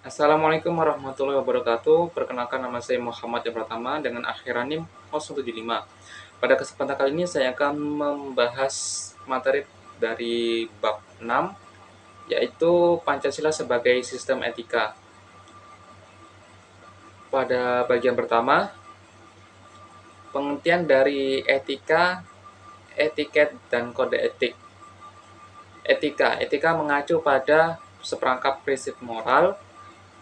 Assalamualaikum warahmatullahi wabarakatuh. Perkenalkan nama saya Muhammad yang pertama dengan akhiran NIM 075. Pada kesempatan kali ini saya akan membahas materi dari bab 6 yaitu Pancasila sebagai sistem etika. Pada bagian pertama, pengertian dari etika, etiket, dan kode etik. Etika mengacu pada seperangkat prinsip moral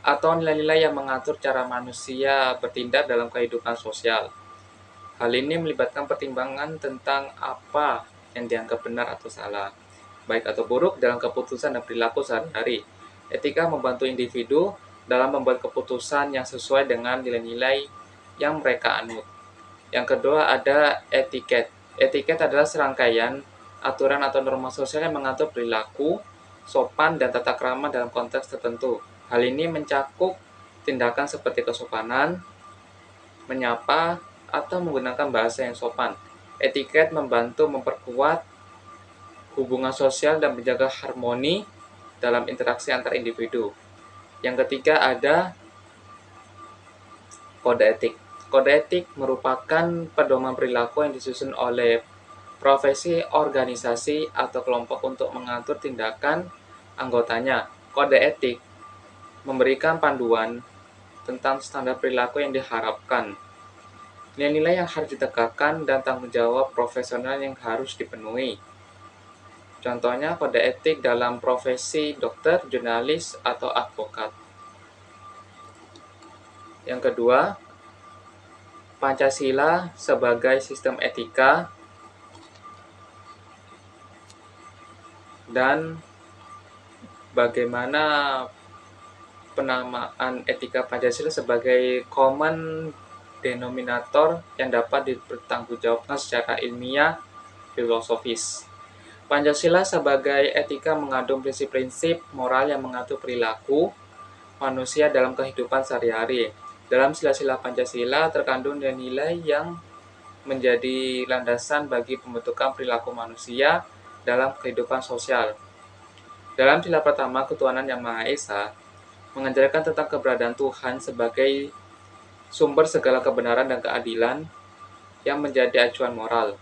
atau nilai-nilai yang mengatur cara manusia bertindak dalam kehidupan sosial. Hal ini melibatkan pertimbangan tentang apa yang dianggap benar atau salah, baik atau buruk dalam keputusan dan perilaku sehari-hari. Etika membantu individu dalam membuat keputusan yang sesuai dengan nilai-nilai yang mereka anut. Yang kedua ada etiket. Etiket adalah serangkaian aturan atau norma sosial yang mengatur perilaku, sopan, dan tata krama dalam konteks tertentu. Hal ini mencakup tindakan seperti kesopanan, menyapa, atau menggunakan bahasa yang sopan. Etiket membantu memperkuat hubungan sosial dan menjaga harmoni dalam interaksi antar individu. Yang ketiga ada kode etik. Kode etik merupakan pedoman perilaku yang disusun oleh profesi, organisasi, atau kelompok untuk mengatur tindakan anggotanya. Kode etik memberikan panduan tentang standar perilaku yang diharapkan, nilai-nilai yang harus ditegakkan, dan tanggung jawab profesional yang harus dipenuhi. Contohnya kode etik dalam profesi dokter, jurnalis, atau advokat. Yang kedua, Pancasila sebagai sistem etika dan bagaimana penamaan etika Pancasila sebagai common denominator yang dapat dipertanggungjawabkan secara ilmiah filosofis. Pancasila sebagai etika mengandung prinsip-prinsip moral yang mengatur perilaku manusia dalam kehidupan sehari-hari. Dalam sila-sila Pancasila terkandung nilai-nilai yang menjadi landasan bagi pembentukan perilaku manusia dalam kehidupan sosial. Dalam sila pertama, ketuhanan yang Maha Esa mengajarkan tentang keberadaan Tuhan sebagai sumber segala kebenaran dan keadilan yang menjadi acuan moral.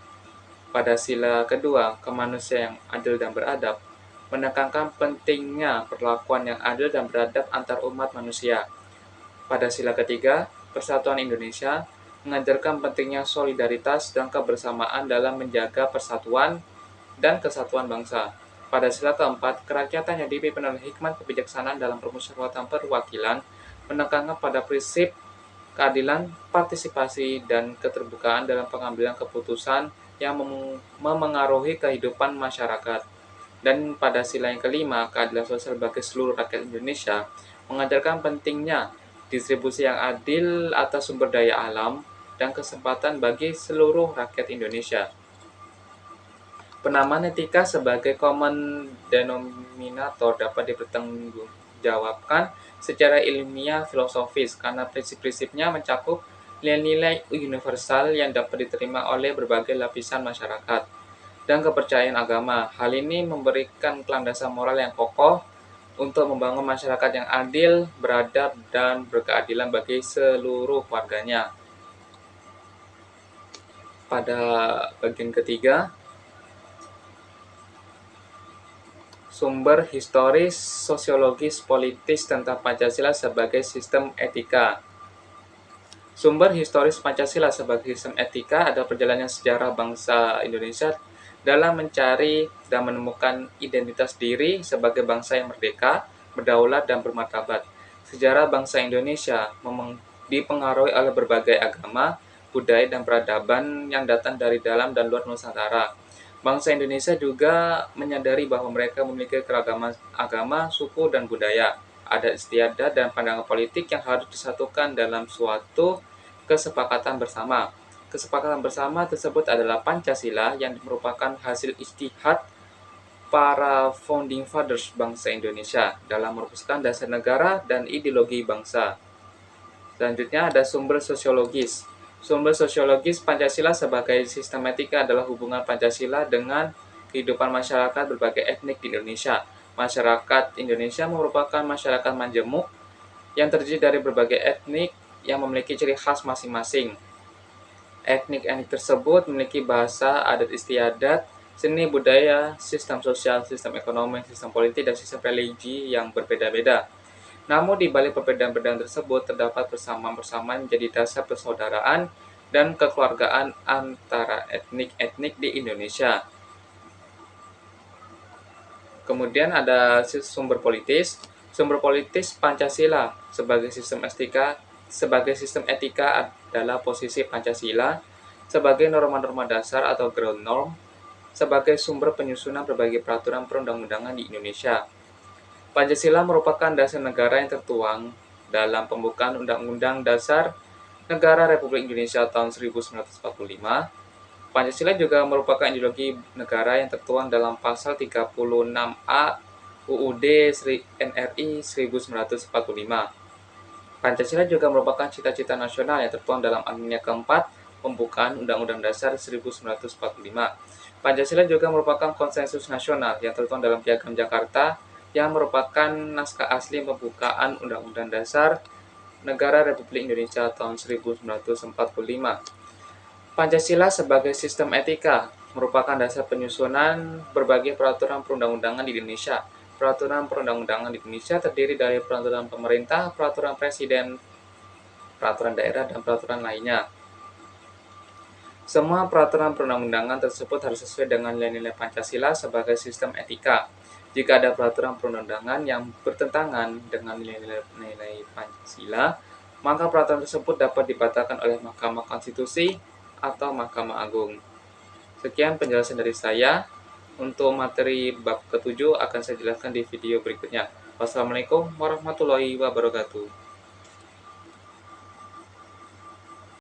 Pada sila kedua, kemanusiaan yang adil dan beradab, menekankan pentingnya perlakuan yang adil dan beradab antar umat manusia. Pada sila ketiga, Persatuan Indonesia mengajarkan pentingnya solidaritas dan kebersamaan dalam menjaga persatuan dan kesatuan bangsa. Pada sila keempat, kerakyatan yang dipimpin oleh hikmat kebijaksanaan dalam permusyawaratan perwakilan menekankan pada prinsip keadilan, partisipasi, dan keterbukaan dalam pengambilan keputusan yang memengaruhi kehidupan masyarakat. Dan pada sila yang kelima, keadilan sosial bagi seluruh rakyat Indonesia mengajarkan pentingnya distribusi yang adil atas sumber daya alam dan kesempatan bagi seluruh rakyat Indonesia. Penamaan etika sebagai common denominator dapat dipertanggungjawabkan secara ilmiah filosofis karena prinsip-prinsipnya mencakup nilai-nilai universal yang dapat diterima oleh berbagai lapisan masyarakat dan kepercayaan agama. Hal ini memberikan landasan moral yang kokoh untuk membangun masyarakat yang adil, beradab, dan berkeadilan bagi seluruh warganya. Pada bagian ketiga, sumber historis, sosiologis, politis tentang Pancasila sebagai sistem etika. Sumber historis Pancasila sebagai sistem etika adalah perjalanan sejarah bangsa Indonesia dalam mencari dan menemukan identitas diri sebagai bangsa yang merdeka, berdaulat, dan bermartabat. Sejarah bangsa Indonesia dipengaruhi oleh berbagai agama, budaya, dan peradaban yang datang dari dalam dan luar Nusantara. Bangsa Indonesia juga menyadari bahwa mereka memiliki keragaman agama, suku, dan budaya, adat istiadat, dan pandangan politik yang harus disatukan dalam suatu kesepakatan bersama. Kesepakatan bersama tersebut adalah Pancasila yang merupakan hasil ijtihad para founding fathers bangsa Indonesia dalam merumuskan dasar negara dan ideologi bangsa. Selanjutnya ada sumber sosiologis. Sumber sosiologis Pancasila sebagai sistem etika adalah hubungan Pancasila dengan kehidupan masyarakat berbagai etnik di Indonesia. Masyarakat Indonesia merupakan masyarakat majemuk yang terdiri dari berbagai etnik yang memiliki ciri khas masing-masing. Etnik-etnik tersebut memiliki bahasa, adat istiadat, seni budaya, sistem sosial, sistem ekonomi, sistem politik, dan sistem religi yang berbeda-beda. Namun di balik perbedaan-perbedaan tersebut terdapat persamaan-persamaan menjadi dasar persaudaraan dan kekeluargaan antara etnik-etnik di Indonesia. Kemudian ada sumber politis. Sumber politis Pancasila sebagai sistem etika adalah posisi Pancasila sebagai norma-norma dasar atau ground norm sebagai sumber penyusunan berbagai peraturan perundang-undangan di Indonesia. Pancasila merupakan dasar negara yang tertuang dalam pembukaan Undang-Undang Dasar Negara Republik Indonesia tahun 1945. Pancasila juga merupakan ideologi negara yang tertuang dalam pasal 36A UUD NRI 1945. Pancasila juga merupakan cita-cita nasional yang tertuang dalam alinea keempat pembukaan Undang-Undang Dasar 1945. Pancasila juga merupakan konsensus nasional yang tertuang dalam Piagam Jakarta yang merupakan naskah asli pembukaan Undang-Undang Dasar Negara Republik Indonesia tahun 1945. Pancasila sebagai sistem etika merupakan dasar penyusunan berbagai peraturan perundang-undangan di Indonesia. Peraturan perundang-undangan di Indonesia terdiri dari peraturan pemerintah, peraturan presiden, peraturan daerah, dan peraturan lainnya. Semua peraturan perundang-undangan tersebut harus sesuai dengan nilai-nilai Pancasila sebagai sistem etika. Jika ada peraturan perundang-undangan yang bertentangan dengan nilai-nilai Pancasila, maka peraturan tersebut dapat dibatalkan oleh Mahkamah Konstitusi atau Mahkamah Agung. Sekian penjelasan dari saya. Untuk materi bab ke-7 akan saya jelaskan di video berikutnya. Wassalamualaikum warahmatullahi wabarakatuh.